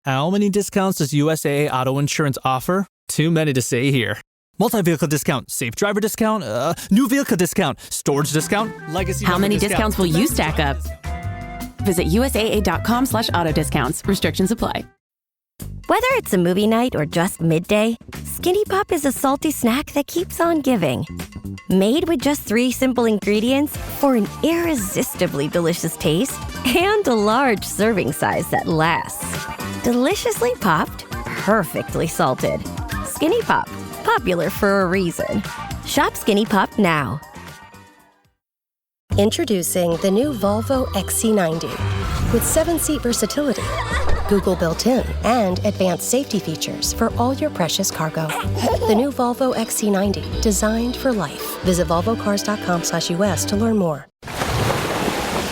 How many discounts does USAA Auto Insurance offer? Too many to say here. Multi-vehicle discount, safe driver discount, new vehicle discount, storage discount, legacy. How many discounts will you stack up? Visit USAA.com/auto discounts. Restrictions apply. Whether it's a movie night or just midday, Skinny Pop is a salty snack that keeps on giving. Made with just 3 simple ingredients for an irresistibly delicious taste and a large serving size that lasts. Deliciously popped, perfectly salted. Skinny Pop, popular for a reason. Shop Skinny Pop now. Introducing the new Volvo XC90 with 7-seat versatility, Google built-in, and advanced safety features for all your precious cargo. The new Volvo XC90, designed for life. Visit volvocars.com/US to learn more.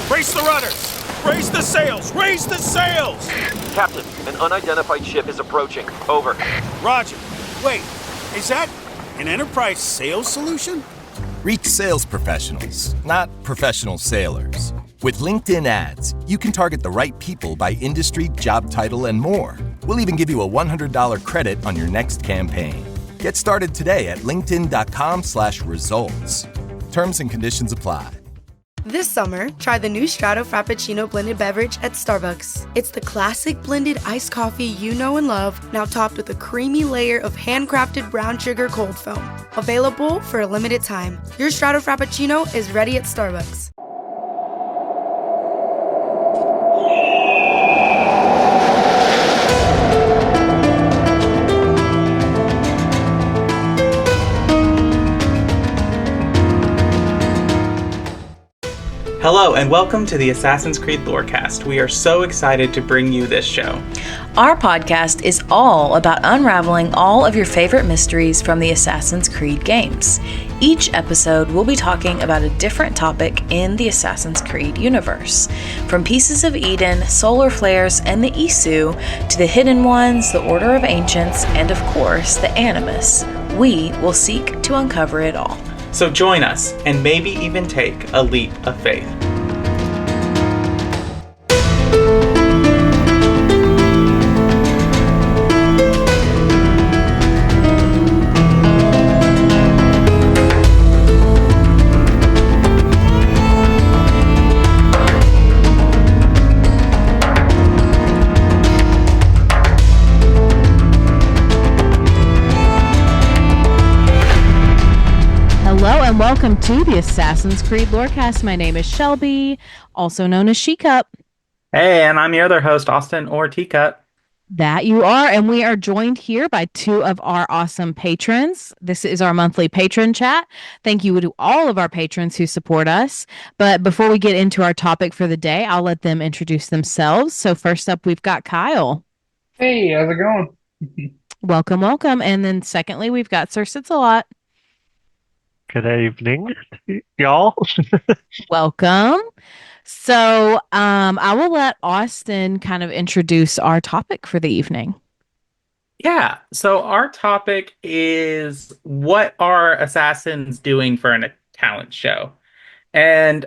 Brace the rudders! Raise the sails! Raise the sails! Captain, an unidentified ship is approaching. Over. Roger. Wait, is that an enterprise sales solution? Reach sales professionals, not professional sailors. With LinkedIn ads, you can target the right people by industry, job title, and more. We'll even give you a $100 credit on your next campaign. Get started today at linkedin.com/results. Terms and conditions apply. This summer, try the new Strato Frappuccino blended beverage at Starbucks. It's the classic blended iced coffee you know and love, now topped with a creamy layer of handcrafted brown sugar cold foam. Available for a limited time. Your Strato Frappuccino is ready at Starbucks. Hello and welcome to the Assassin's Creed Lorecast. We are so excited to bring you this show. Our podcast is all about unraveling all of your favorite mysteries from the Assassin's Creed games. Each episode we'll be talking about a different topic in the Assassin's Creed universe. From Pieces of Eden, solar flares, and the Isu, to the Hidden Ones, the Order of Ancients, and of course, the Animus. We will seek to uncover it all. So join us and maybe even take a leap of faith. And welcome to the Assassin's Creed Lorecast. My name is Shelby, also known as She-Cup. Hey, and I'm your other host, Austin or Teacup. That you are, and we are joined here by 2 of our awesome patrons. This is our monthly patron chat. Thank you to all of our patrons who support us. But before we get into our topic for the day, I'll let them introduce themselves. So first up, we've got Kyle. Hey, how's it going? Welcome, welcome. And then secondly, we've got Sir Sitsalot. Good evening, y'all. Welcome. So I will let Austin kind of introduce our topic for the evening. Yeah, so our topic is what are assassins doing for a talent show? And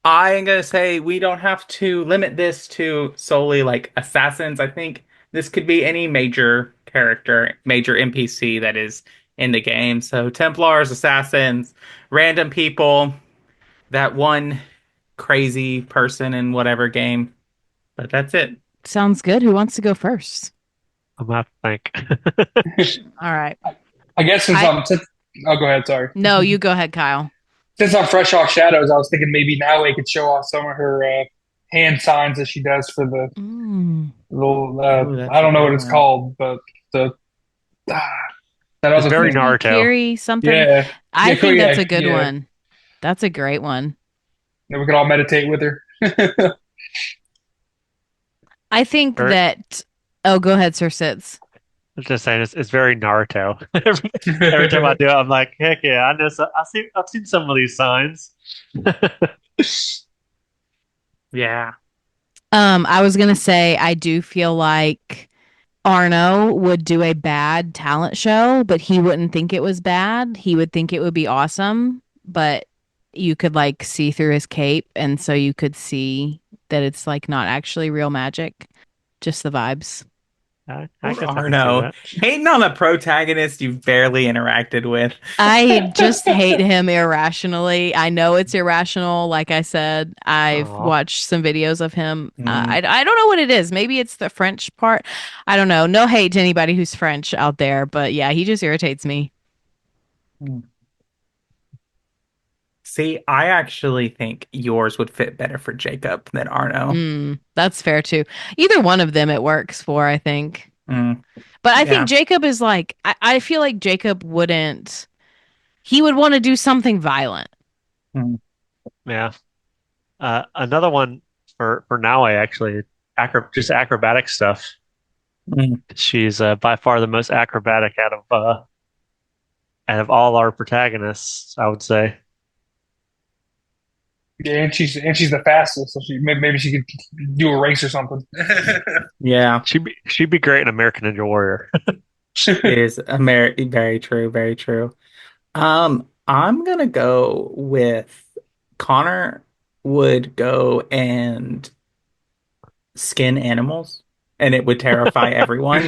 I'm going to say we don't have to limit this to solely like assassins. I think this could be any major character, major NPC that is in the game. So Templars, assassins, random people, that one crazy person in whatever game. But that's it. Sounds good. Who wants to go first? I'm gonna have to think. All right. I guess since oh, go ahead. Sorry. No, you go ahead, Kyle. Since I'm fresh off Shadows, I was thinking maybe now we could show off some of her hand signs that she does for the little. I don't know what it's called, but the. It's very Naruto. Kiri something. Yeah. I think that's a good one. That's a great one. Then we could all meditate with her. I think that. Oh, go ahead, Sir Sits. I was just saying it's very Naruto. Every time I do it, I'm like, heck yeah! I know. I've seen some of these signs. Yeah. I was gonna say I do feel like Arno would do a bad talent show, but he wouldn't think it was bad. He would think it would be awesome, but you could like see through his cape, and so you could see that it's like not actually real magic, just the vibes. I guess I can see Arno. that. Hating on a protagonist you've barely interacted with. I just hate him irrationally. I know it's irrational. Like I said, I've Aw. watched some videos of him. Mm. I don't know what it is. Maybe it's the French part. I don't know. No hate to anybody who's French out there, but yeah, he just irritates me. See, I actually think yours would fit better for Jacob than Arno. That's fair too. Either one of them it works for, I think. Mm. But I Yeah. think Jacob is like, I feel like Jacob wouldn't, he would want to do something violent. Yeah. Another one for now, I actually just acrobatic stuff. Mm. She's by far the most acrobatic out of all our protagonists, I would say. Yeah, and she's the fastest, so maybe she could do a race or something. Yeah. She'd be great in American Ninja Warrior. It is very true, very true. I'm gonna go with Connor would go and skin animals, and it would terrify everyone,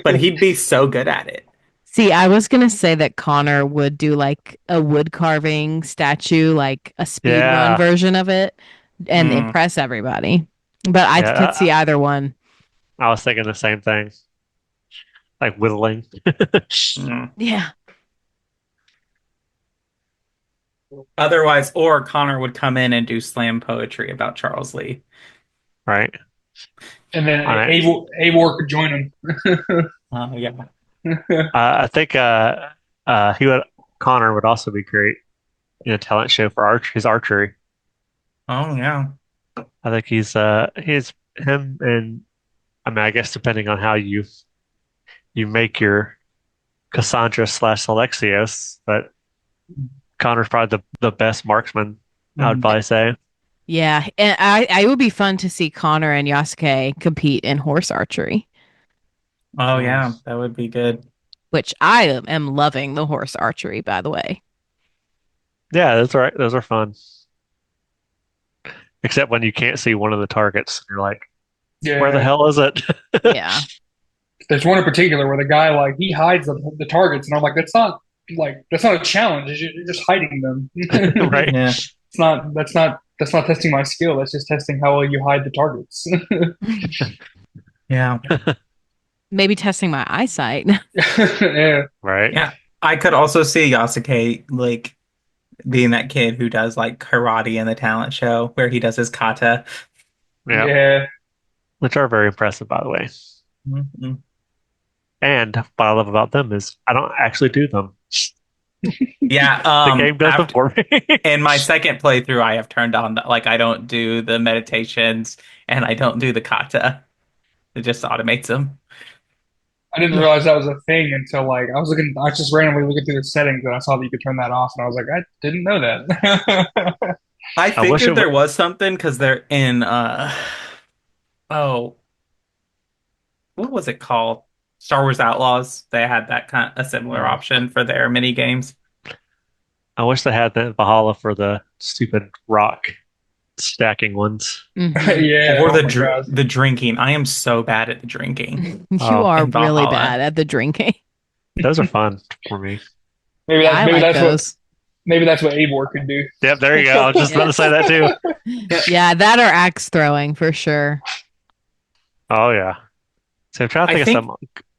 but he'd be so good at it. See, I was gonna say that Connor would do like a wood carving statue, like a speed run Yeah. version of it, and Mm. impress everybody. But I could see Yeah, either one. I was thinking the same thing. Like whittling. Mm. Yeah. Otherwise, or Connor would come in and do slam poetry about Charles Lee. Right. And then All right. Eivor could join him. Yeah. I think Connor would also be great in a talent show for his archery. Oh yeah. I think he's him and I mean I guess depending on how you make your Cassandra / Alexios, but Connor's probably the best marksman, I would probably say. Yeah. And I would be fun to see Connor and Yasuke compete in horse archery, Oh yeah, that would be good. which I am loving the horse archery, by the way. Yeah, that's right. Those are fun. Except when you can't see one of the targets. You're like, where the hell is it? Yeah. There's one in particular where the guy he hides the targets, and I'm like, that's not a challenge. You're just hiding them. Right. Yeah. That's not testing my skill. That's just testing how well you hide the targets. Yeah. Maybe testing my eyesight. Yeah. Right. Yeah. I could also see Yasuke like being that kid who does like karate in the talent show where he does his kata. Yeah. Yeah. Which are very impressive, by the way. Mm-hmm. And what I love about them is I don't actually do them. Yeah, The game does them for me. in my second playthrough, I have turned on I don't do the meditations and I don't do the kata. It just automates them. I didn't realize that was a thing until I was just randomly looking through the settings and I saw that you could turn that off, and I was like, I didn't know that. I wish figured it there was something because they're in oh, what was it called? Star Wars Outlaws. They had that a similar option for their mini games. I wish they had that in Valhalla for the stupid rock stacking ones. Yeah. Or oh my God. the drinking. I am so bad at the drinking. You Oh, are in really Valhalla. bad at the drinking. Those are fun for me. Maybe I like that's those. maybe that's what Eivor could do. Yep, there you go. I was just about to say that too. Yeah, that or axe throwing for sure. Oh yeah. So I'm trying to I think of some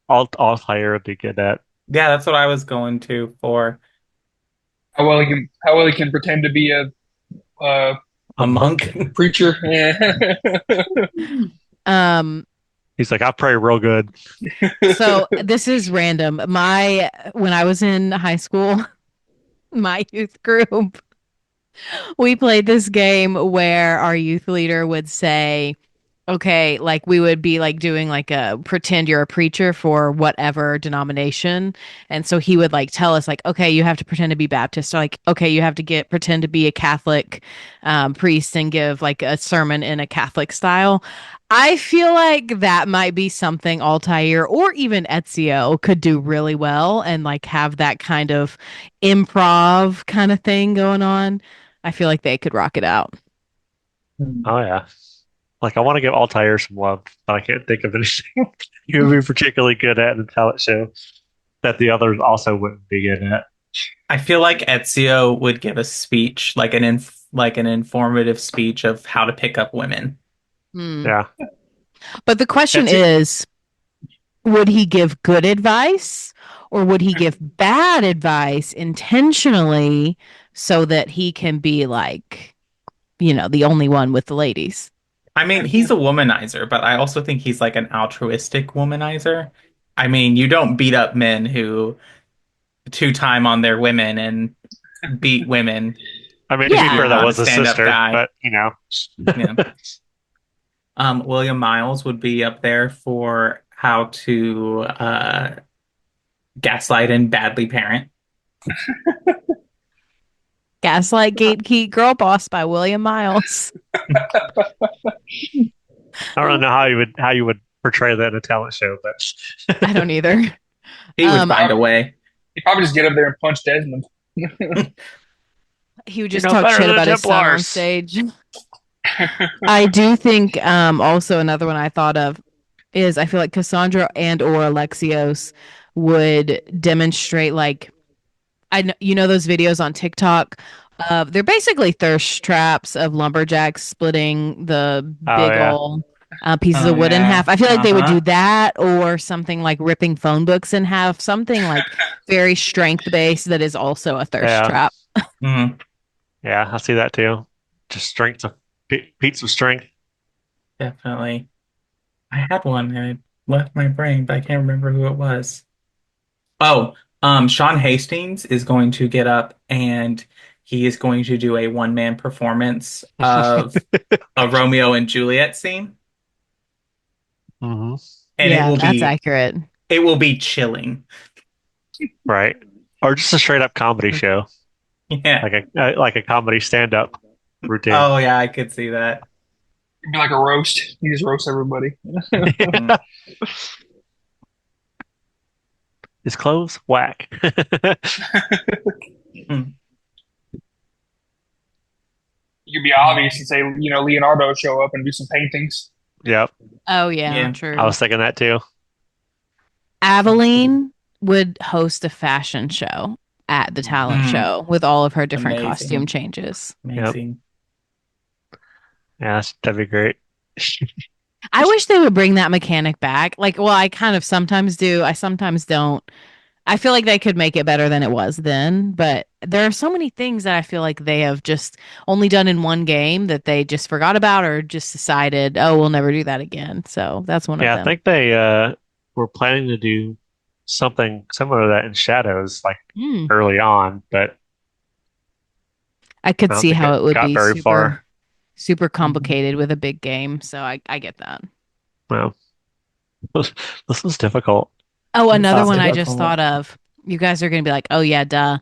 alt player would be good at. Yeah, that's what I was going to for How well he can pretend to be a a monk. preacher. Yeah. He's like, I pray real good. So this is random. When I was in high school, my youth group, we played this game where our youth leader would say, okay, like we would be like doing like a pretend you're a preacher for whatever denomination. And so he would like tell us like, okay, you have to pretend to be Baptist, or like, okay, you have to pretend to be a Catholic priest and give like a sermon in a Catholic style. I feel like that might be something Altair or even Ezio could do really well and like have that kind of improv kind of thing going on. I feel like they could rock it out. Oh yeah. Like, I want to give Altair some love, but I can't think of anything he would be particularly good at in a talent show that the others also wouldn't be good at. I feel like Ezio would give a speech, like an informative speech of how to pick up women. Yeah. But the question is, would he give good advice or would he give bad advice intentionally so that he can be like, the only one with the ladies? I mean, he's a womanizer, but I also think he's like an altruistic womanizer. I mean, you don't beat up men who two-time on their women and beat women. I mean, to be fair, that was a sister, guy. but Yeah. William Miles would be up there for how to gaslight and badly parent. Gaslight Gatekeep Girl Boss by William Miles. I don't really know how you would portray that in a talent show, but I don't either. He would find a way. He'd probably just get up there and punch Desmond. He would just talk shit about his son on stage. I do think also another one I thought of is I feel like Cassandra and or Alexios would demonstrate like those videos on TikTok. They're basically thirst traps of lumberjacks splitting the big old pieces of wood in half. I feel like they would do that or something like ripping phone books in half, something like very strength based that is also a thirst trap. Mm-hmm. Yeah, I see that too. Just strength of beats of strength. Definitely. I had one and it left my brain, but I can't remember who it was. Oh, Sean Hastings is going to get up and he is going to do a one-man performance of a Romeo and Juliet scene. Mm-hmm. And yeah, that's accurate. It will be chilling. Right. Or just a straight up comedy show. Yeah. Like a comedy stand-up routine. Oh yeah, I could see that. It'd be like a roast. You just roast everybody. His clothes, whack. You could be obvious and say, Leonardo show up and do some paintings. Yep. Oh yeah, true. I was thinking that too. Aveline would host a fashion show at the talent show with all of her different costume changes. Amazing. Yep. Yeah, that'd be great. I wish they would bring that mechanic back. Like, well, I kind of sometimes do. I sometimes don't. I feel like they could make it better than it was then, but there are so many things that I feel like they have just only done in one game that they just forgot about or just decided, oh, we'll never do that again. So that's one of them. Yeah, I think they were planning to do something similar to that in Shadows, like early on, but I could see how it would be very far. Super complicated with a big game. So I get that. Well, this was difficult. Oh, another one I just thought of. You guys are going to be like, oh, yeah, duh.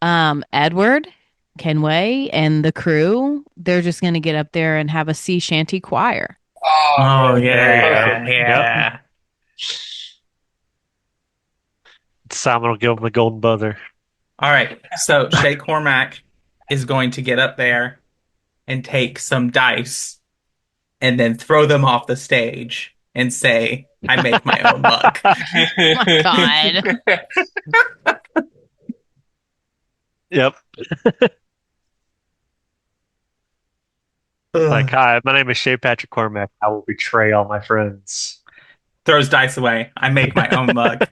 Edward, Kenway, and the crew, they're just going to get up there and have a sea shanty choir. Oh yeah. Simon will give him the golden buzzer. All right. So Shay Cormac is going to get up there and take some dice and then throw them off the stage and say, I make my own luck. Oh my God. Yep. Like, hi, my name is Shay Patrick Cormac. I will betray all my friends. Throws dice away. I make my own luck.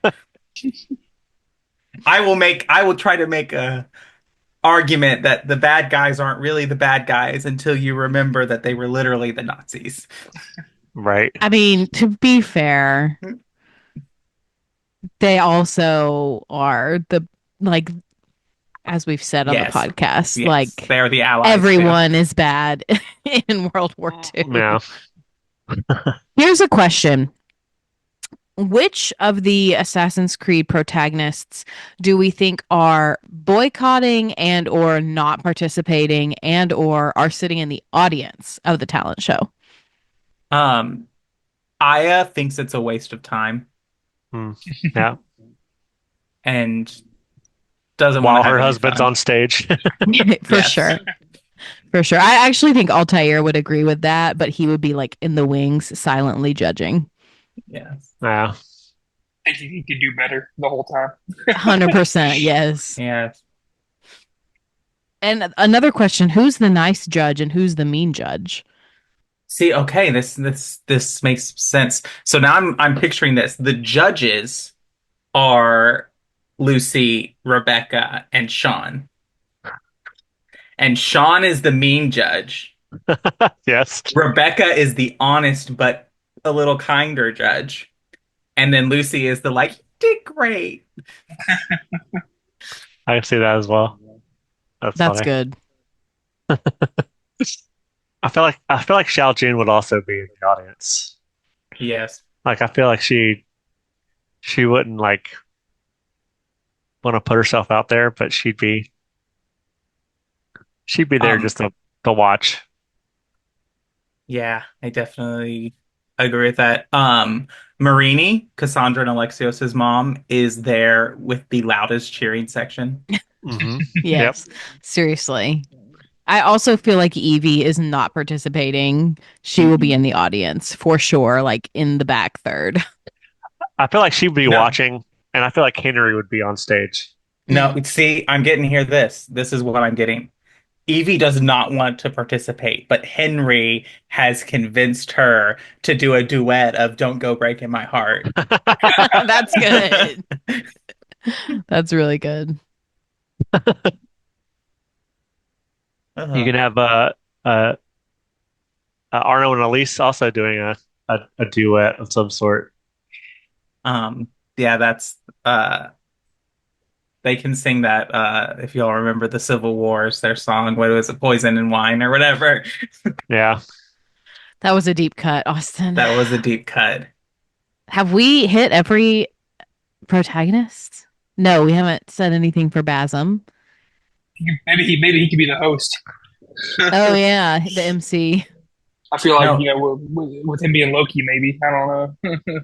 I will try to make a argument that the bad guys aren't really the bad guys until you remember that they were literally the Nazis. Right. I mean, to be fair, they also are as we've said on the podcast, like they're the allies. Everyone is bad in World War II. Yeah. Here's a question. Which of the Assassin's Creed protagonists do we think are boycotting and or not participating and or are sitting in the audience of the talent show? Aya thinks it's a waste of time. Yeah. And doesn't while want to her husband's on stage. For sure. For sure. I actually think Altair would agree with that, but he would be like in the wings, silently judging. Yeah. Yeah. I think he could do better the whole time. 100%. Yes. Yeah. And another question, who's the nice judge and who's the mean judge? See, okay, this makes sense. So now I'm picturing this. The judges are Lucy, Rebecca, and Sean. And Sean is the mean judge. Yes. Rebecca is the honest but a little kinder judge. And then Lucy is the like, you did great. I can see that as well. That's funny. good. I feel like Xiao Jun would also be in the audience. Yes. Like I feel like she wouldn't like want to put herself out there, but she'd be there just to watch. Yeah, I definitely agree with that. Marini, Cassandra and Alexios's mom, is there with the loudest cheering section. Mm-hmm. Yes. Yep. Seriously. I also feel like Evie is not participating. She will be in the audience for sure, like in the back third. I feel like she'd be watching, and I feel like Henry would be on stage. No, see, I'm getting here this. This is what I'm getting. Evie does not want to participate, but Henry has convinced her to do a duet of Don't Go Breaking My Heart. That's good. That's really good. You can have Arno and Elise also doing a duet of some sort. Yeah, that's they can sing that if y'all remember the Civil Wars, their song, what was it, Poison and Wine or whatever. Yeah. That was a deep cut, Austin. That was a deep cut. Have we hit every protagonist? No, we haven't said anything for Basm. Maybe he could be the host. Oh yeah, the MC. I feel like with him being Loki, maybe I don't know.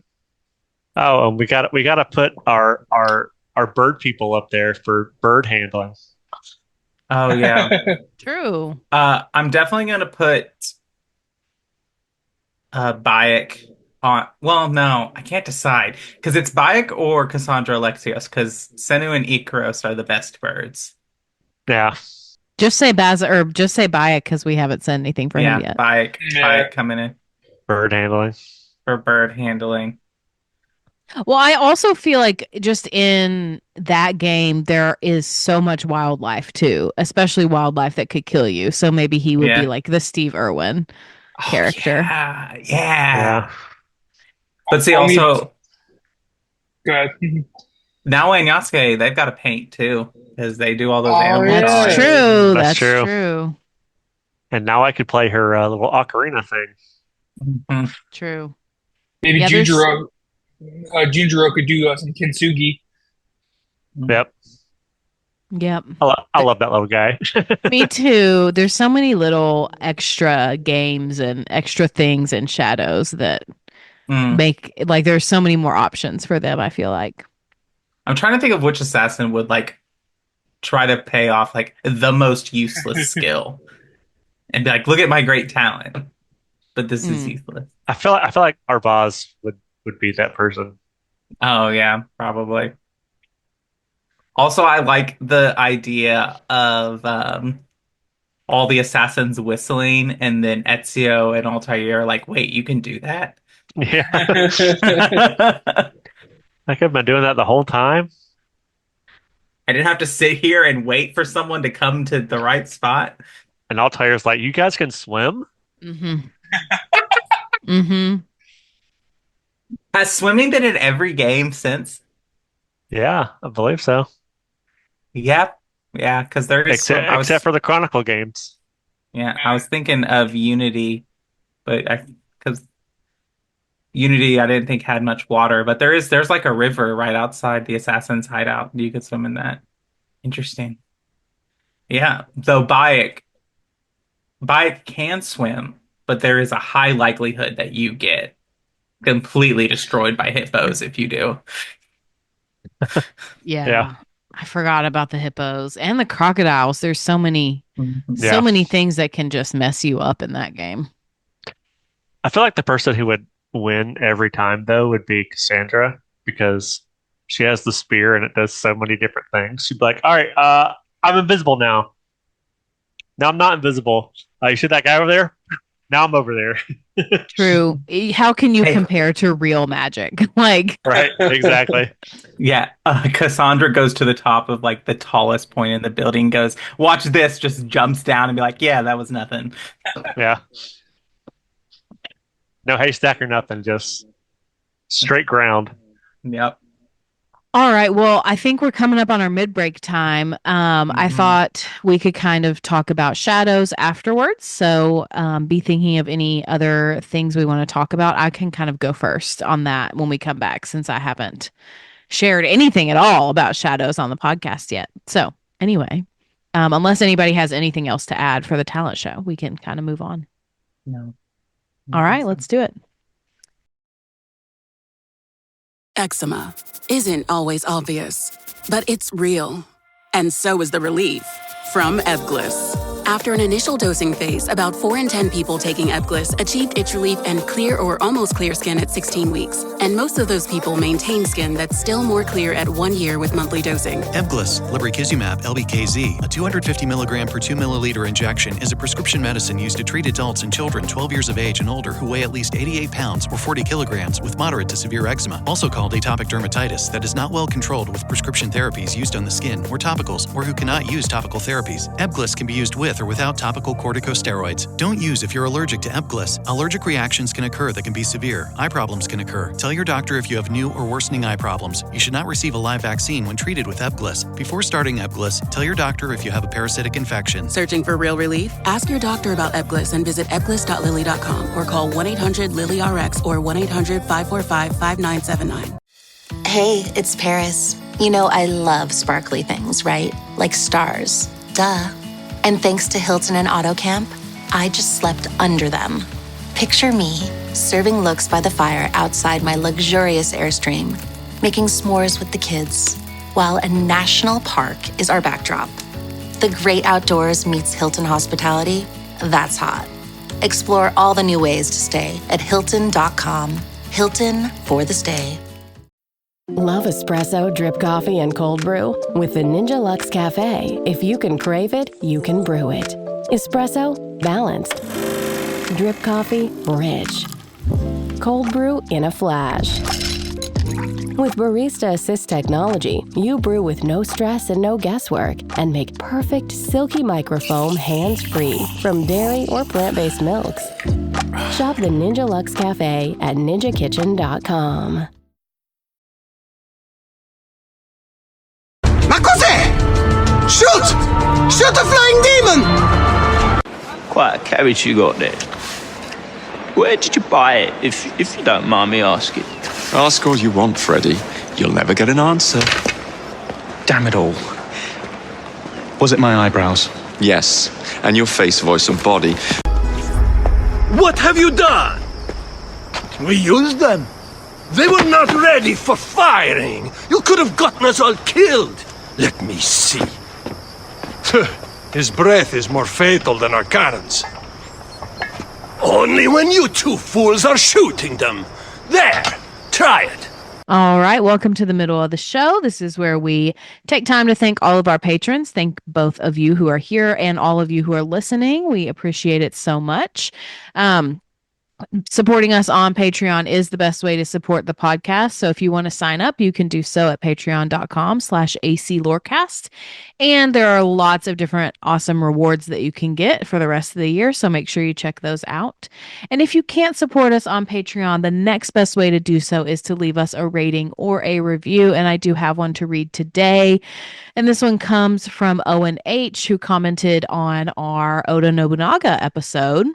Oh, and we got to put our bird people up there for bird handling. Oh yeah. True. I'm definitely gonna put Bayek on. Well, no, I can't decide because it's Bayek or Cassandra Alexios because Senu and Ikaros are the best birds. Yeah. Just say just say Bayek because we haven't said anything for him yet. Bayek coming in. Bird handling. For bird handling. Well, I also feel like just in that game, there is so much wildlife too, especially wildlife that could kill you. So maybe he would be like the Steve Irwin character. Yeah. But see, also, go ahead. Naoya and Yasuke, they've got to paint too because they do all those animals. That's true. That's true. And now I could play her little ocarina thing. Mm-hmm. True. Maybe Junjiro could do some kintsugi. Yep. I love that little guy. Me too. There's so many little extra games and extra things and shadows that make like there's so many more options for them, I feel like. I'm trying to think of which assassin would like try to pay off like the most useless skill and be like, look at my great talent. But this is useless. I feel like Arbaz would be that person. Oh yeah, probably. Also, I like the idea of all the assassins whistling, and then Ezio and Altair are like, "Wait, you can do that?" Yeah, I could have been doing that the whole time. I didn't have to sit here and wait for someone to come to the right spot. And Altair's like, "You guys can swim." Mm-hmm. Mm-hmm. Has swimming been in every game since? Yeah, I believe so. Yep. Yeah, because there is except for the Chronicle games. Yeah, I was thinking of Unity, but because Unity I didn't think had much water, but there's like a river right outside the Assassin's hideout. You could swim in that. Interesting. Yeah. So Bayek can swim, but there is a high likelihood that you get completely destroyed by hippos if you do. Yeah. I forgot about the hippos and the crocodiles. There's so many things that can just mess you up in that game. I feel like the person who would win every time though would be Cassandra because she has the spear and it does so many different things. She'd be like, "All right, I'm invisible now. Now I'm not invisible. You see that guy over there? Now I'm over there." True. How can you compare to real magic? Like, right, exactly. Yeah, Cassandra goes to the top of like the tallest point in the building, goes, "Watch this," just jumps down and be like, "Yeah, that was nothing." Yeah. No haystack or nothing, just straight ground. Yep. All right. Well, I think we're coming up on our mid-break time. I thought we could kind of talk about shadows afterwards. So be thinking of any other things we want to talk about. I can kind of go first on that when we come back, since I haven't shared anything at all about shadows on the podcast yet. So anyway, unless anybody has anything else to add for the talent show, we can kind of move on. No. All right, let's do it. Eczema isn't always obvious, but it's real. And so is the relief from Ebglyss. After an initial dosing phase, about 4 in 10 people taking Ebglyss achieved itch relief and clear or almost clear skin at 16 weeks. And most of those people maintain skin that's still more clear at 1 year with monthly dosing. Ebglyss, lebrikizumab LBKZ, a 250 milligram per 2 milliliter injection, is a prescription medicine used to treat adults and children 12 years of age and older who weigh at least 88 pounds or 40 kilograms with moderate to severe eczema, also called atopic dermatitis, that is not well controlled with prescription therapies used on the skin or topicals, or who cannot use topical therapies. Ebglyss can be used with or without topical corticosteroids. Don't use if you're allergic to Ebglyss. Allergic reactions can occur that can be severe. Eye problems can occur. Tell your doctor if you have new or worsening eye problems. You should not receive a live vaccine when treated with Ebglyss. Before starting Ebglyss, tell your doctor if you have a parasitic infection. Searching for real relief? Ask your doctor about Ebglyss and visit ebglyss.lilly.com or call 1-800-LILY-RX or 1-800-545-5979. Hey, it's Paris. You know I love sparkly things, right? Like stars. Duh. And thanks to Hilton and AutoCamp, I just slept under them. Picture me, serving looks by the fire outside my luxurious Airstream, making s'mores with the kids, while a national park is our backdrop. The great outdoors meets Hilton hospitality. That's hot. Explore all the new ways to stay at Hilton.com. Hilton for the stay. Love espresso, drip coffee, and cold brew? With the Ninja Luxe Cafe, if you can crave it, you can brew it. Espresso, balanced. Drip coffee, rich. Cold brew in a flash. With Barista Assist technology, you brew with no stress and no guesswork and make perfect silky microfoam hands-free from dairy or plant-based milks. Shop the Ninja Luxe Cafe at ninjakitchen.com. Ma cos'è? Shoot! Shoot a flying demon! Quite a carriage you got there. Where did you buy it, if you don't mind me asking? Ask all you want, Freddy. You'll never get an answer. Damn it all. Was it my eyebrows? Yes, and your face, voice, and body. What have you done? We used them. They were not ready for firing. You could have gotten us all killed. Let me see. His breath is more fatal than our cannons. Only when you two fools are shooting them. There, try it. All right, welcome to the middle of the show. This is where we take time to thank all of our patrons. Thank both of you who are here and all of you who are listening. We appreciate it so much. Supporting us on Patreon is the best way to support the podcast. So if you want to sign up, you can do so at patreon.com/ACLorecast. And there are lots of different awesome rewards that you can get for the rest of the year. So make sure you check those out. And if you can't support us on Patreon, the next best way to do so is to leave us a rating or a review. And I do have one to read today. And this one comes from Owen H., who commented on our Oda Nobunaga episode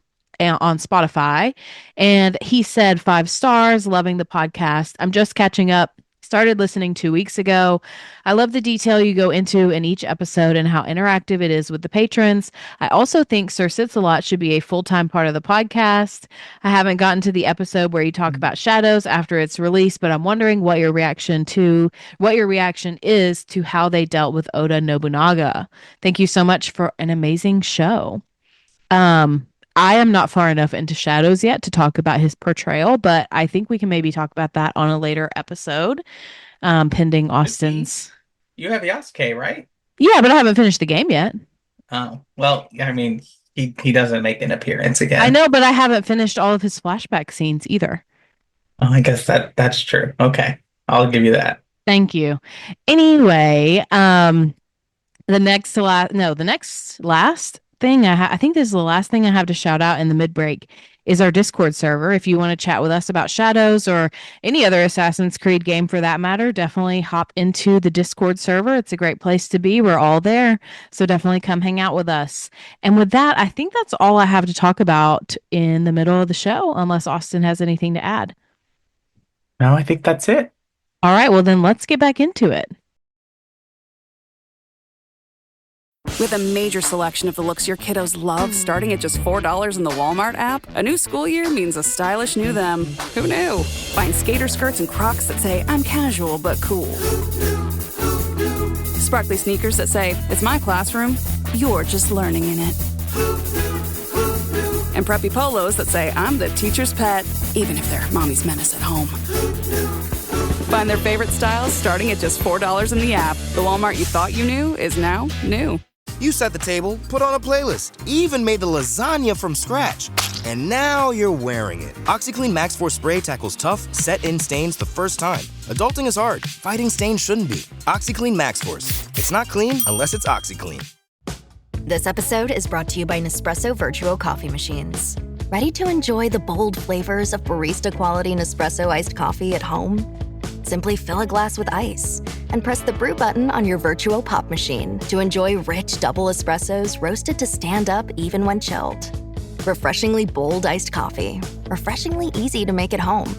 on Spotify. And he said, 5 stars, loving the podcast. I'm just catching up started listening 2 weeks ago. I love the detail you go into in each episode and how interactive it is with the patrons. I also think Sir Sits-a-Lot should be a full-time part of the podcast. I haven't gotten to the episode where you talk about Shadows after its release, but I'm wondering what your reaction is to how they dealt with Oda Nobunaga. Thank you so much for an amazing show. I am not far enough into Shadows yet to talk about his portrayal, but I think we can maybe talk about that on a later episode, pending Austin's. You have Yasuke, right? Yeah, but I haven't finished the game yet. Oh, well, I mean, he doesn't make an appearance again. I know, but I haven't finished all of his flashback scenes either. Oh, I guess that's true. Okay, I'll give you that. Thank you. Anyway, the next last thing I think this is the last thing I have to shout out in the mid break is our Discord server. If you want to chat with us about Shadows or any other Assassin's Creed game for that matter, definitely hop into the Discord server. It's a great place to be. We're all there. So definitely come hang out with us. And with that, I think that's all I have to talk about in the middle of the show, unless Austin has anything to add. No, I think that's it. All right, well then let's get back into it. With a major selection of the looks your kiddos love, starting at just $4 in the Walmart app, a new school year means a stylish new them. Who knew? Find skater skirts and Crocs that say, I'm casual but cool. Sparkly sneakers that say, it's my classroom, you're just learning in it. And preppy polos that say, I'm the teacher's pet, even if they're mommy's menace at home. Find their favorite styles starting at just $4 in the app. The Walmart you thought you knew is now new. You set the table, put on a playlist, even made the lasagna from scratch. And now you're wearing it. OxyClean Max Force Spray tackles tough, set-in stains the first time. Adulting is hard. Fighting stains shouldn't be. OxyClean Max Force. It's not clean unless it's OxyClean. This episode is brought to you by Nespresso Virtual Coffee Machines. Ready to enjoy the bold flavors of barista-quality Nespresso iced coffee at home? Simply fill a glass with ice and press the brew button on your virtual pop machine to enjoy rich double espressos roasted to stand up even when chilled. Refreshingly bold iced coffee. Refreshingly easy to make at home.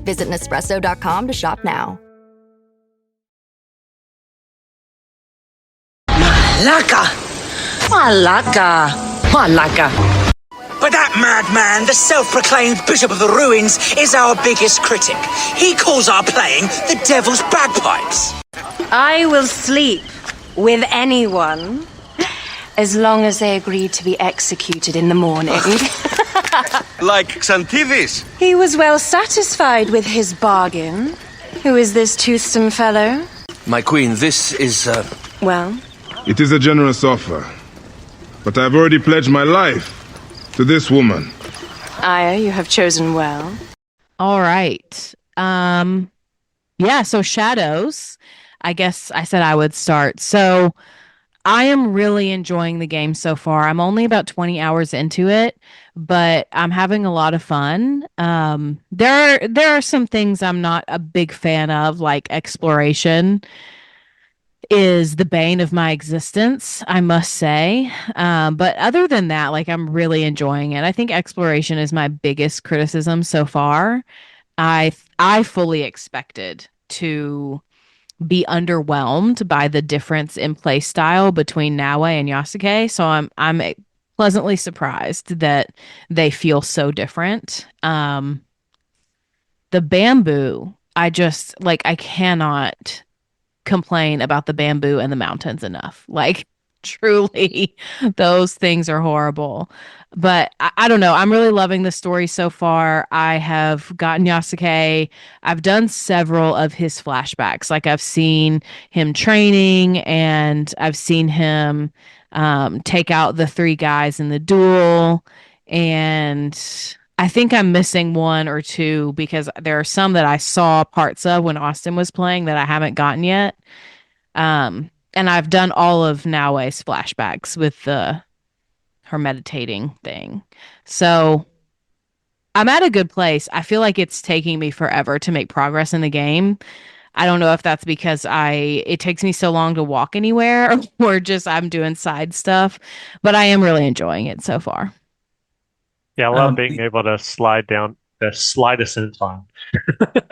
Visit Nespresso.com to shop now. Malaga! Malaga! Malaga! But that madman, the self-proclaimed Bishop of the Ruins, is our biggest critic. He calls our playing the Devil's Bagpipes. I will sleep with anyone as long as they agree to be executed in the morning. Like Xantivis. He was well satisfied with his bargain. Who is this toothsome fellow? My queen, this is, Well? It is a generous offer, but I've already pledged my life to this woman. Aya, you have chosen well. All right. Yeah, so Shadows. I guess I said I would start. So I am really enjoying the game so far. I'm only about 20 hours into it, but I'm having a lot of fun. There are some things I'm not a big fan of, like exploration is the bane of my existence, I must say. But other than that, like I'm really enjoying it. I think exploration is my biggest criticism so far. I fully expected to be underwhelmed by the difference in play style between Naue and Yasuke. So I'm pleasantly surprised that they feel so different. The bamboo, I cannot complain about the bamboo and the mountains enough. Like truly, those things are horrible. But I don't know. I'm really loving the story so far. I have gotten Yasuke. I've done several of his flashbacks. Like I've seen him training and I've seen him take out the 3 guys in the duel. And I think I'm missing 1 or 2 because there are some that I saw parts of when Austin was playing that I haven't gotten yet. And I've done all of Naue's flashbacks with her meditating thing. So I'm at a good place. I feel like it's taking me forever to make progress in the game. I don't know if that's because it takes me so long to walk anywhere or just I'm doing side stuff, but I am really enjoying it so far. Yeah, I love being able to slide down the slide ascent on.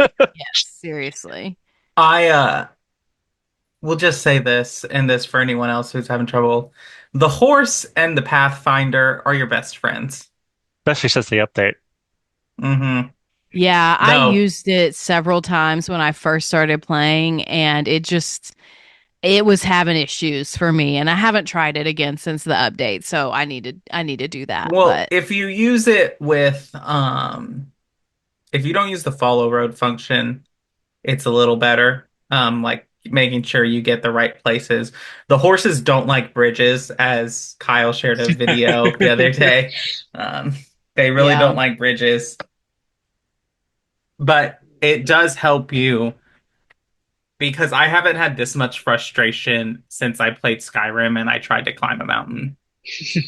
Yes, seriously. I will just say this, and this for anyone else who's having trouble. The horse and the Pathfinder are your best friends. Especially since the update. Mm-hmm. Yeah, I No. used it several times when I first started playing, and it was having issues for me, and I haven't tried it again since the update, so I need to do that. Well, But if you use it with if you don't use the follow road function, it's a little better. Like making sure you get the right places. The horses don't like bridges, as Kyle shared a video the other day. Um, they really Yeah. don't like bridges. But it does help you because I haven't had this much frustration since I played Skyrim and I tried to climb a mountain. Yeah.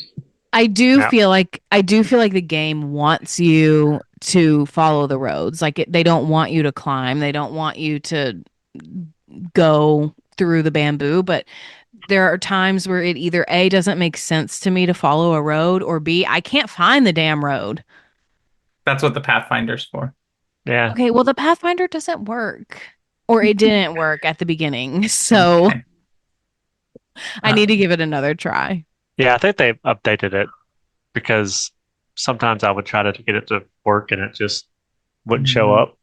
I do feel like the game wants you to follow the roads. Like they don't want you to climb. They don't want you to go through the bamboo, but there are times where it either A doesn't make sense to me to follow a road or B I can't find the damn road. That's what the Pathfinder's for. Yeah. Okay, well the Pathfinder doesn't work. Or it didn't work at the beginning. So Okay. I need to give it another try. Yeah, I think they updated it because sometimes I would try to get it to work and it just wouldn't show up.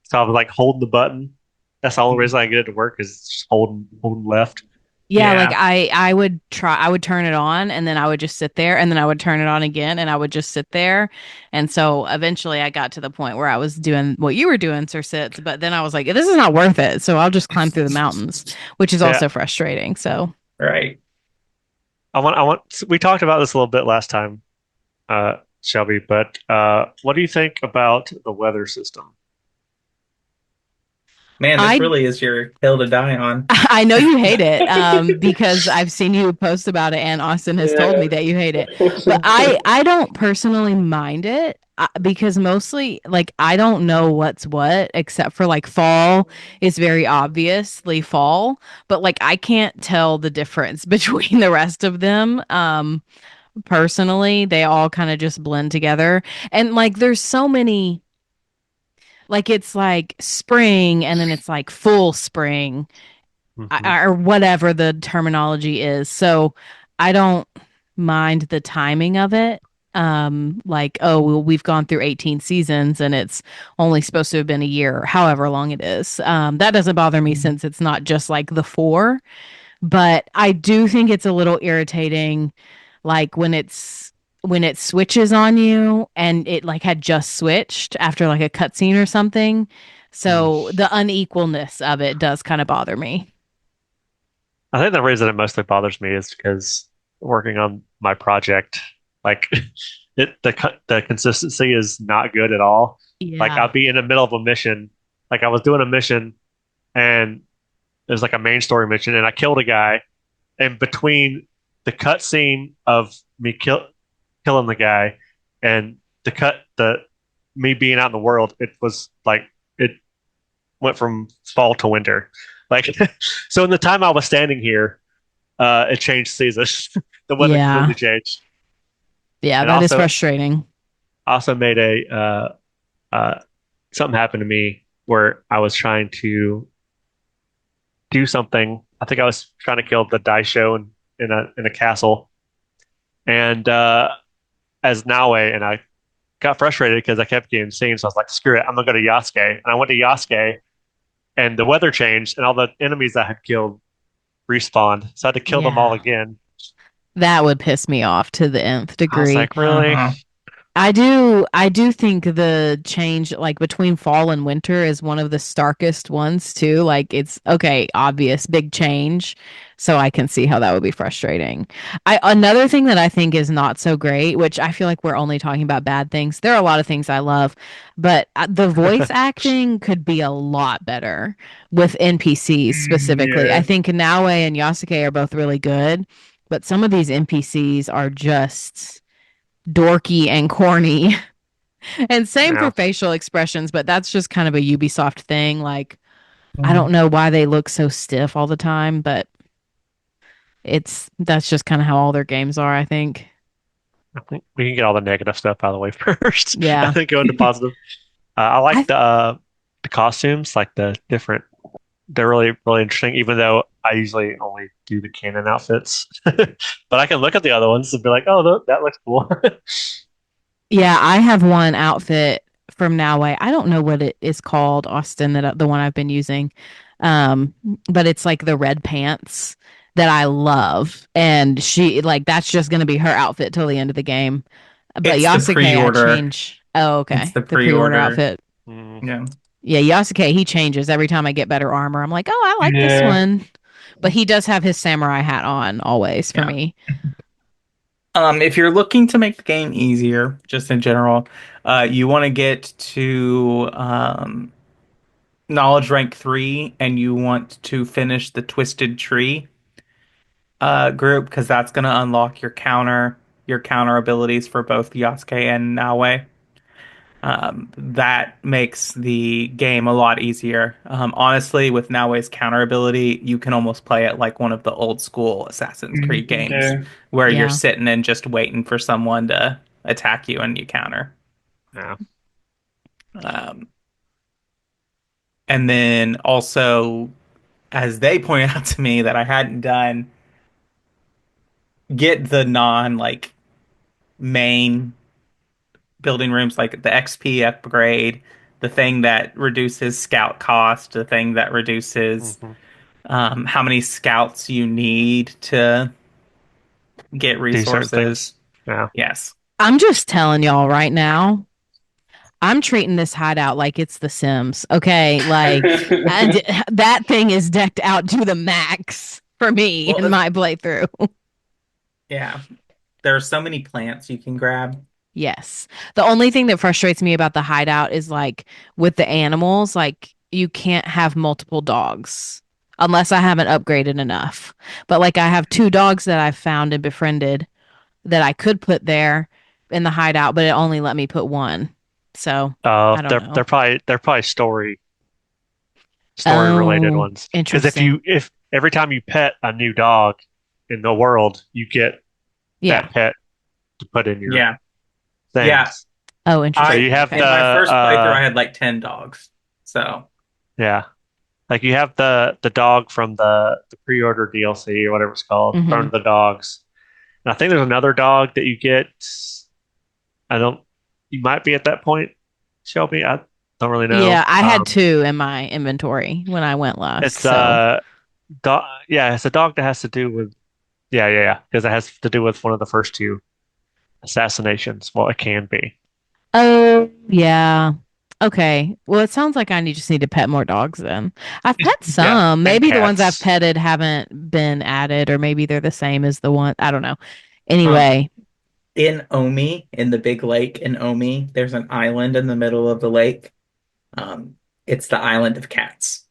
So I was like holding the button. That's the only reason I get it to work is just holding left. Yeah, like I would turn it on and then I would just sit there and then I would turn it on again and I would just sit there. And so eventually I got to the point where I was doing what you were doing, Sir Sits, but then I was like, this is not worth it. So I'll just climb through the mountains, which is also frustrating. So Right. We talked about this a little bit last time, Shelby, but what do you think about the weather system? Man, this really is your hill to die on. I know you hate it because I've seen you post about it and Austin has told me that you hate it. But I don't personally mind it because mostly like I don't know what's what except for like fall is very obviously fall, but like I can't tell the difference between the rest of them. Personally, they all kind of just blend together. And like there's so many like it's like spring and then it's like full spring or whatever the terminology is. So I don't mind the timing of it. Like, oh, well, we've gone through 18 seasons and it's only supposed to have been a year, or however long it is. That doesn't bother me since it's not just like the four, but I do think it's a little irritating, like when it switches on you and it like had just switched after like a cutscene or something. So the unequalness of it does kind of bother me. I think the reason it mostly bothers me is because working on my project, like the consistency is not good at all. Like Yeah. I'll be in the middle of a mission, like I was doing a mission, and there's like a main story mission, and I killed a guy, and between the cutscene of me killing the guy and the me being out in the world, it was like it went from fall to winter. Like so in the time I was standing here, it changed seasons. The weather completely changed. Yeah, And that is also frustrating. also made something happen to me where I was trying to do something. I think I was trying to kill the Daisho in a castle, and as Naue, and I got frustrated because I kept getting seen. So I was like, "Screw it, I'm gonna go to Yasuke." And I went to Yasuke, and the weather changed, and all the enemies I had killed respawned. So I had to kill them all again. That would piss me off to the nth I was degree. like, really? I do think the change like between fall and winter is one of the starkest ones too. Like it's okay, obvious big change. So I can see how that would be frustrating. Another thing that I think is not so great, which I feel like we're only talking about bad things. There are a lot of things I love, but the voice acting could be a lot better with NPCs specifically. Yeah. I think Naue and Yasuke are both really good, but some of these NPCs are just dorky and corny. And same for facial expressions, but that's just kind of a Ubisoft thing. Like, I don't know why they look so stiff all the time, but that's just kind of how all their games are, I think. I think we can get all the negative stuff out of the way first. Yeah. I think go into positive. I like the costumes, like the different they're really really interesting. Even though I usually only do the canon outfits, but I can look at the other ones and be like, oh, that looks cool. Yeah, I have one outfit from Now. I don't know what it is called, Austin, that the one I've been using. Um, but it's like the red pants that I love. And she like that's just gonna be her outfit till the end of the game. But It's the Yasuke I pre-order. change. Oh, It's okay. the The pre-order pre-order. outfit. Yeah. Yeah, Yasuke, he changes every time I get better armor. I'm like, oh, I like this Yeah. one. But he does have his samurai hat on always for Yeah. me. If you're looking to make the game easier, just in general, you want to get to knowledge rank 3 and you want to finish the Twisted Tree group because that's going to unlock your counter abilities for both Yasuke and Naoe. That makes the game a lot easier. Honestly, with Naoe's counter ability, you can almost play it like one of the old school Assassin's Creed games Yeah. where you're Yeah. sitting and just waiting for someone to attack you and you counter. Yeah. Um, and then also, as they pointed out to me that I hadn't done, get the non like main building rooms like the XP upgrade, the thing that reduces scout cost, the thing that reduces Mhm. how many scouts you need to get Do certain resources. things. Yeah. Yes. I'm just telling y'all right now, I'm treating this hideout like it's The Sims. Okay. Like, and that thing is decked out to the max for me Well, in my playthrough. yeah. There are so many plants you can grab. Yes. The only thing that frustrates me about the hideout is like with the animals, like you can't have multiple dogs unless I haven't upgraded enough. But like I have two dogs that I've found and befriended that I could put there in the hideout, but it only let me put one. So I don't know. They're probably story related Oh, ones. Because interesting. if every time you pet a new dog in the world, you get Yeah. that pet to put in your Yeah. things. Yeah. Oh, So interesting. you have Okay. In my first playthrough, I the had like 10 dogs. So, yeah, like you have the dog from the pre-order DLC or whatever it's called, Throne Mhm. of the Dogs. And I think there's another dog that you get. I don't. You might be at that point, Shelby. I don't really know. Yeah, I had two in my inventory when I went last. It's So dog. Yeah, it's a dog that has to do with yeah, because it has to do with one of the first two assassinations. Well, it can be. oh, yeah. Okay. Well, it sounds like just need to pet more dogs then. I've pet Yeah, some. and Maybe the ones I've cats. petted haven't been added, or maybe they're the same as the one. I don't know. um, Anyway, in Omi, in the big lake in Omi, there's an island in the middle of the lake. It's the island of cats.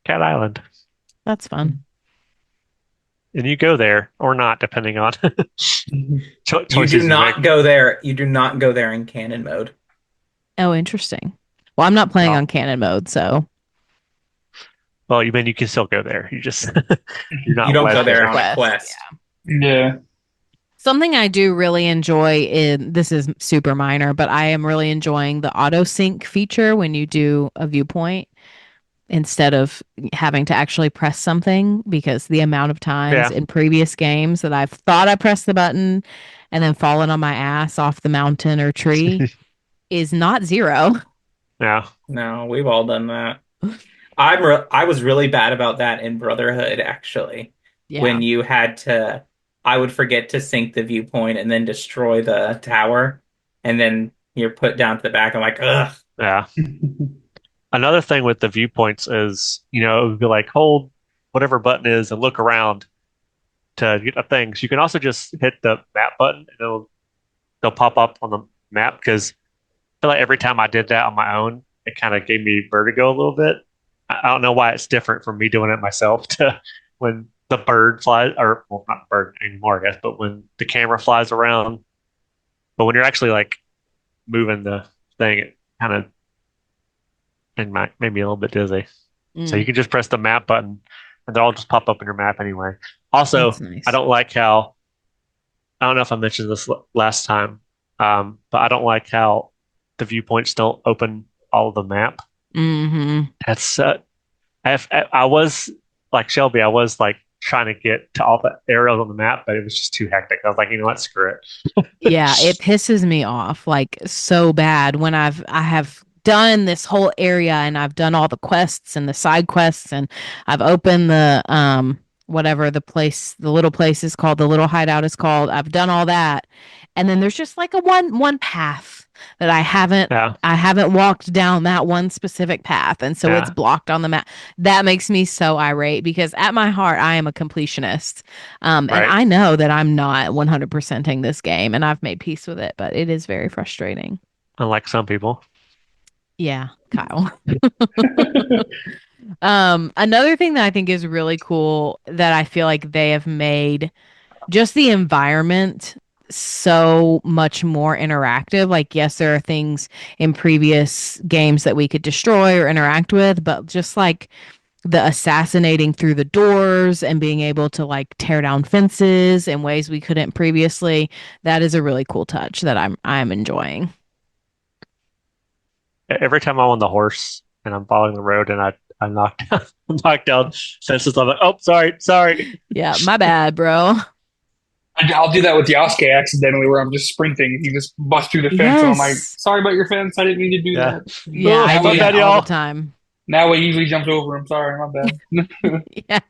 Cat Island. that's fun. And you go there or not, depending on You choices do you make. not go there. You do not go there in canon mode. Oh, interesting. Well, I'm not playing Oh. on canon mode, so Well, you mean you can still go there. You just you're not You don't led go there there. on a quest. Yeah. something I do really enjoy in this is super minor, but I am really enjoying the auto sync feature when you do a viewpoint instead of having to actually press something because the amount of times Yeah. in previous games that I've thought I pressed the button and then fallen on my ass off the mountain or tree is not zero. Yeah. No, we've all done that. I was really bad about that in Brotherhood, actually. Yeah. When you had to, I would forget to sync the viewpoint and then destroy the tower, and then you're put down to the back. I'm like, ugh. Yeah. Another thing with the viewpoints is, it would be like hold whatever button is and look around to get the things. You can also just hit the map button and they'll pop up on the map because I feel like every time I did that on my own, it kind of gave me vertigo a little bit. I don't know why it's different from me doing it myself to when the bird flies, or well, not bird anymore, I guess, but when the camera flies around. But when you're actually like moving the thing, it kind of made me a little bit dizzy. So you can just press the map button and they'll all just pop up in your map anyway. Also, That's nice. I don't like how, I don't know if I mentioned this last time, but I don't like how the viewpoints don't open all of the map. Mm-hmm. That's I was like Shelby. I was like trying to get to all the areas on the map, but it was just too hectic. I was like, you know what, screw it. Yeah, it pisses me off like so bad when I have done this whole area and I've done all the quests and the side quests and I've opened the whatever the little place is called, the little hideout is called. I've done all that. And then there's just like a one path that I haven't walked down that one specific path, and so it's blocked on the map. That makes me so irate because at my heart I am a completionist. And I know that I'm not 100%ing this game, and I've made peace with it, but it is very frustrating. Unlike some people. Yeah, Kyle. Another thing that I think is really cool that I feel like they have made just the environment so much more interactive. Like, yes, there are things in previous games that we could destroy or interact with, but just like the assassinating through the doors and being able to like tear down fences in ways we couldn't previously, that is a really cool touch that I'm enjoying. Every time I'm on the horse and I'm following the road and I knock down knock down fences, I'm like, oh, sorry. Yeah, my bad, bro. I'll do that with Yasuke accidentally, where I'm just sprinting. He just busts through the fence, and I'm like, "Sorry about your fence. I didn't mean to do that." Yeah, I do that all the time. Now he usually jumps over him. Sorry, my bad. Yeah,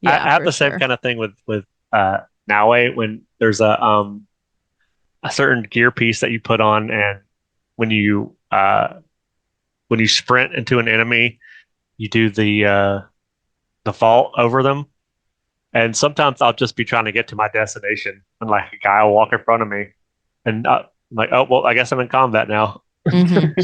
I have the same kind of thing with Naue when there's a certain gear piece that you put on, and when you sprint into an enemy, you do the vault over them. And sometimes I'll just be trying to get to my destination, and like a guy will walk in front of me, and I'm like, oh well, I guess I'm in combat now. Mm-hmm.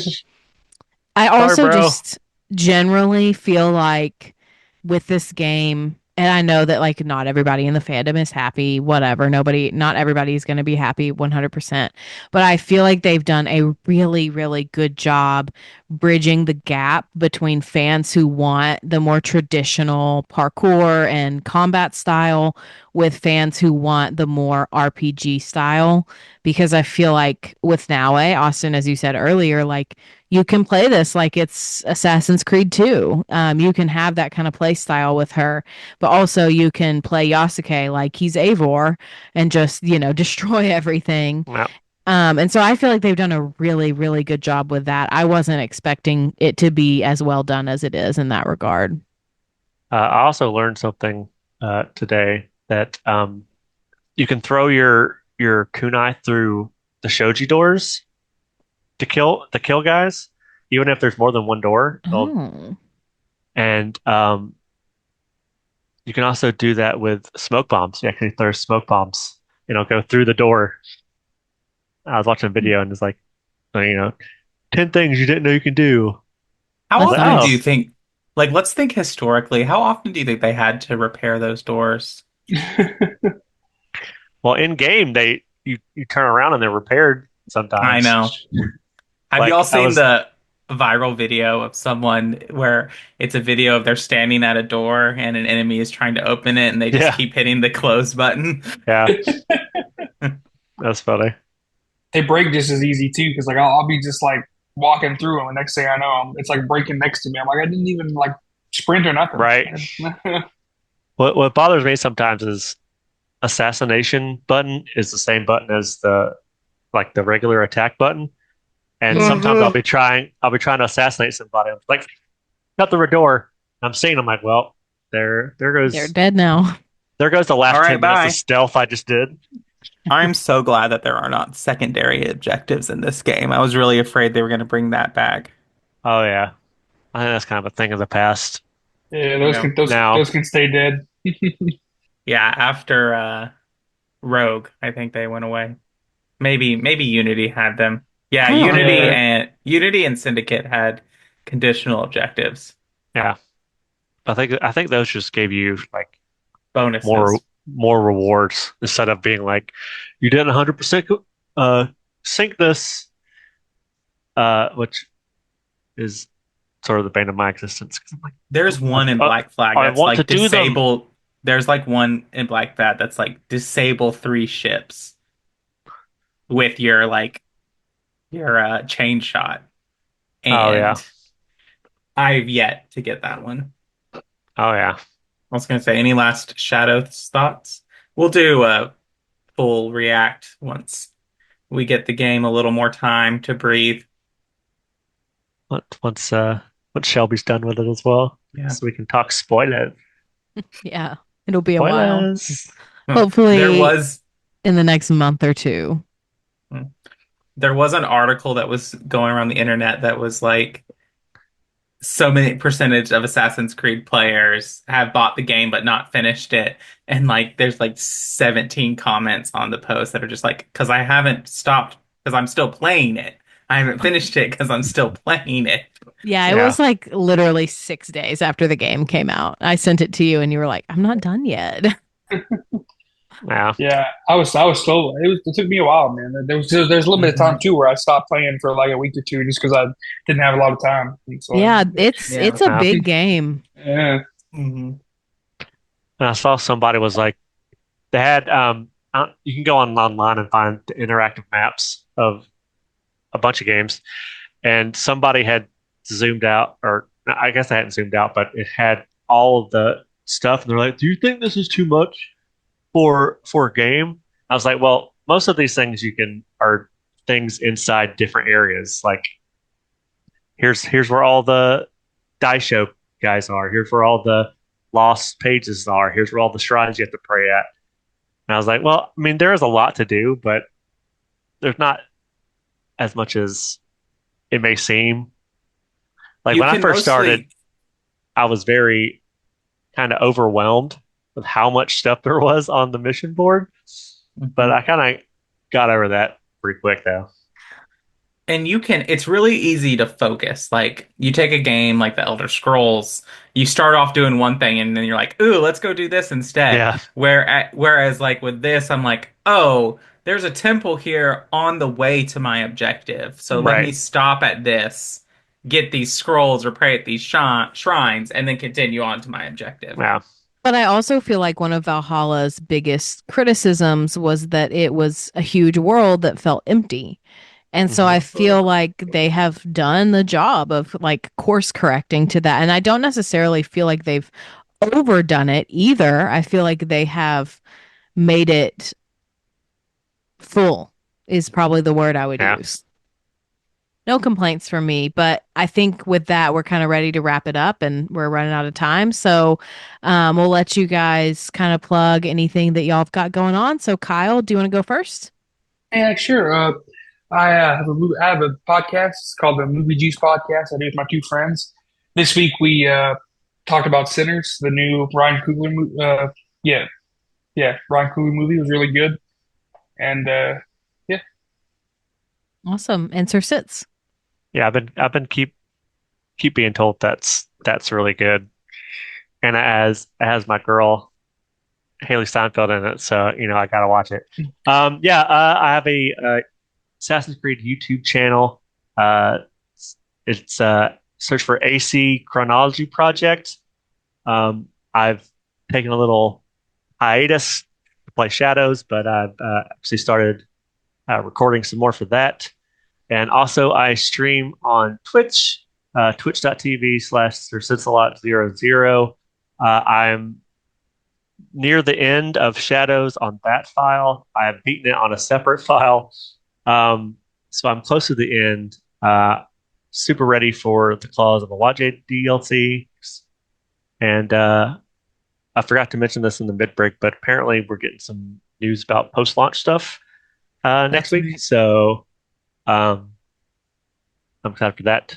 I also just generally feel like with this game, and I know that like not everybody in the fandom is happy, whatever. Not everybody is going to be happy 100%. But I feel like they've done a really, really good job bridging the gap between fans who want the more traditional parkour and combat style with fans who want the more RPG style. Because I feel like with Naue, Austin, as you said earlier, like you can play this like it's Assassin's Creed 2. You can have that kind of play style with her, but also you can play Yasuke like he's Eivor and just, destroy everything. Wow. And so I feel like they've done a really, really good job with that. I wasn't expecting it to be as well done as it is in that regard. I also learned something today that you can throw your kunai through the shoji doors to kill guys, even if there's more than one door. And you can also do that with smoke bombs. You actually throw smoke bombs, go through the door. I was watching a video and it's like, 10 things you didn't know you can do. How often do you think, like, let's think historically, how often do you think they had to repair those doors? Well, in game, you turn around and they're repaired sometimes. I know. Have you all seen the viral video of someone where it's a video of they're standing at a door and an enemy is trying to open it and they just keep hitting the close button? Yeah. That's funny. They break just as easy too, because like I'll be just like walking through them, and next thing I know, it's like breaking next to me. I'm like, I didn't even like sprint or nothing. Right. What bothers me sometimes is assassination button is the same button as the regular attack button, and sometimes I'll be trying to assassinate somebody. I'm like, cut the door. I'm seeing. I'm like, well, there goes. They're dead now. There goes the last 10 minutes of stealth I just did. I'm so glad that there are not secondary objectives in this game. I was really afraid they were going to bring that back. Oh yeah, I think that's kind of a thing of the past. Yeah, those can stay dead. Yeah, after Rogue, I think they went away. Maybe Unity had them. Yeah, Unity and Syndicate had conditional objectives. Yeah, I think those just gave you like bonuses, more rewards instead of being like you didn't 100% sync this, which is sort of the bane of my existence. Like, there's one in Black Flag that's like disable. There's like one in Black Flag that's like disable 3 ships with your chain shot. And I've yet to get that one. Oh yeah. I was going to say, any last Shadows thoughts? We'll do a full react once we get the game a little more time to breathe. Once Shelby's done with it as well, Yeah. so we can talk spoilers. Yeah, it'll be a while. Spoilers. Hopefully, There in the next month or two. was an article that was going around the internet that was like, so many percentage of Assassin's Creed players have bought the game but not finished it. And like there's like 17 comments on the post that are just like, because I haven't stopped because I'm still playing it. I haven't finished it because I'm still playing it. Yeah, it was like literally 6 days after the game came out. I sent it to you and you were like, I'm not done yet. Yeah. I was slow. It took me a while, man. There's a little bit of time too where I stopped playing for like a week or two just because I didn't have a lot of time. So, yeah, it's a big game. Yeah. Mm-hmm. And I saw somebody was like, they had you can go online and find the interactive maps of a bunch of games, and somebody had zoomed out, or I guess I hadn't zoomed out, but it had all of the stuff, and they're like, "Do you think this is too much for a game?" I was like, "Well, most of these things are things inside different areas. Like, here's where all the dice show guys are. Here's where all the lost pages are. Here's where all the shrines you have to pray at." And I was like, "Well, I mean, there is a lot to do, but there's not as much as it may seem." Like when I first started, I was very kind of overwhelmed with how much stuff there was on the mission board. But I kind of got over that pretty quick though. And it's really easy to focus. Like you take a game like the Elder Scrolls, you start off doing one thing and then you're like, ooh, let's go do this instead. Yeah. Whereas like with this, I'm like, oh, there's a temple here on the way to my objective. So let me stop at this, get these scrolls or pray at these shrines, and then continue on to my objective. Yeah. But I also feel like one of Valhalla's biggest criticisms was that it was a huge world that felt empty. And so I feel like they have done the job of like course correcting to that. And I don't necessarily feel like they've overdone it either. I feel like they have made it full is probably the word I would use. No complaints from me, but I think with that, we're kind of ready to wrap it up and we're running out of time. So we'll let you guys kind of plug anything that y'all have got going on. So Kyle, do you want to go first? Yeah, sure. I have a podcast. It's called the Movie Juice Podcast. I do it with my two friends. This week we talked about Sinners, the new Ryan Coogler movie. Ryan Coogler movie was really good. And yeah. Awesome. And Sir Sits. Yeah, I've been keep being told that's really good. And it has my girl Haley Steinfeld in it, so I gotta watch it. I have a Assassin's Creed YouTube channel. It's search for AC Chronology Project. I've taken a little hiatus to play Shadows, but I've actually started recording some more for that. And also I stream on Twitch, twitch.tv/SirSitsalot00. I'm near the end of Shadows on that file. I have beaten it on a separate file. So I'm close to the end. Super ready for the Claws of the Awajid DLC. And I forgot to mention this in the mid-break, but apparently we're getting some news about post-launch stuff next week. So I'm excited for that.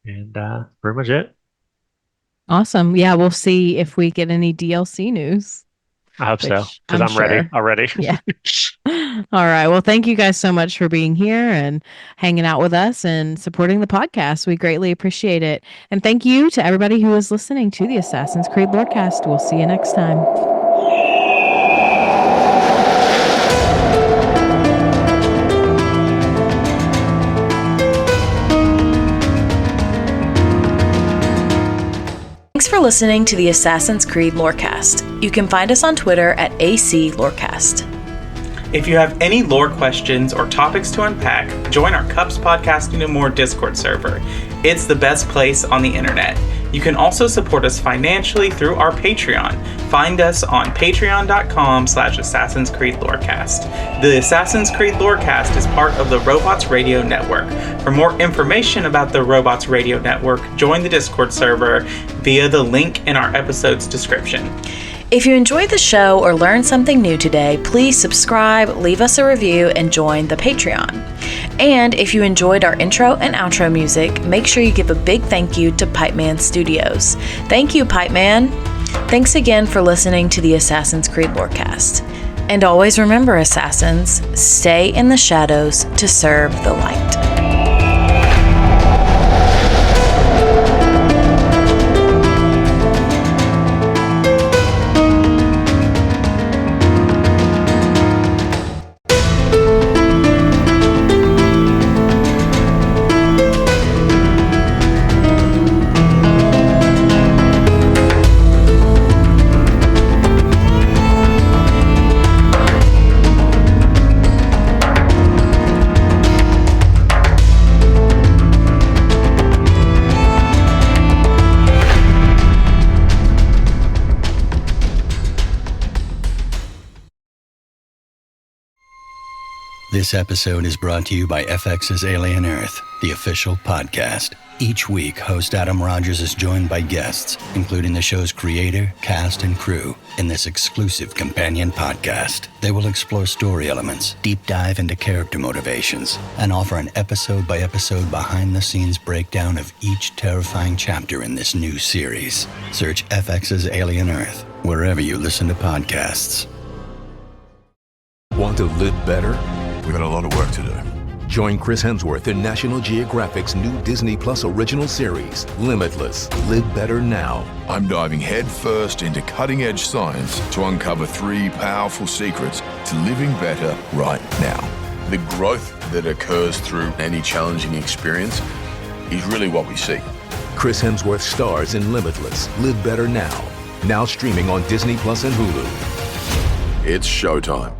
And pretty much it. Awesome. Yeah, we'll see if we get any DLC news. I hope so, because I'm ready already. Yeah. All right. Well, thank you guys so much for being here and hanging out with us and supporting the podcast. We greatly appreciate it. And thank you to everybody who is listening to the Assassin's Creed Lorecast. We'll see you next time. Thanks for listening to the Assassin's Creed Lorecast. You can find us on Twitter at AC Lorecast. If you have any lore questions or topics to unpack, join our Cups Podcasting and More Discord server. It's the best place on the internet. You can also support us financially through our Patreon. Find us on patreon.com/Assassin's Creed Lorecast. The Assassin's Creed Lorecast is part of the Robots Radio Network. For more information about the Robots Radio Network, join the Discord server via the link in our episode's description. If you enjoyed the show or learned something new today, please subscribe, leave us a review, and join the Patreon. And if you enjoyed our intro and outro music, make sure you give a big thank you to Pipeman Studios. Thank you, Pipeman. Thanks again for listening to the Assassin's Creed Lorecast. And always remember, Assassins, stay in the shadows to serve the light. This episode is brought to you by FX's Alien Earth, the official podcast. Each week, host Adam Rogers is joined by guests, including the show's creator, cast, and crew, in this exclusive companion podcast. They will explore story elements, deep dive into character motivations, and offer an episode-by-episode behind-the-scenes breakdown of each terrifying chapter in this new series. Search FX's Alien Earth wherever you listen to podcasts. Want to live better? We got a lot of work to do. Join Chris Hemsworth in National Geographic's new Disney Plus original series, Limitless. Live Better Now. I'm diving headfirst into cutting-edge science to uncover 3 powerful secrets to living better right now. The growth that occurs through any challenging experience is really what we seek. Chris Hemsworth stars in Limitless. Live Better Now. Now streaming on Disney Plus and Hulu. It's showtime.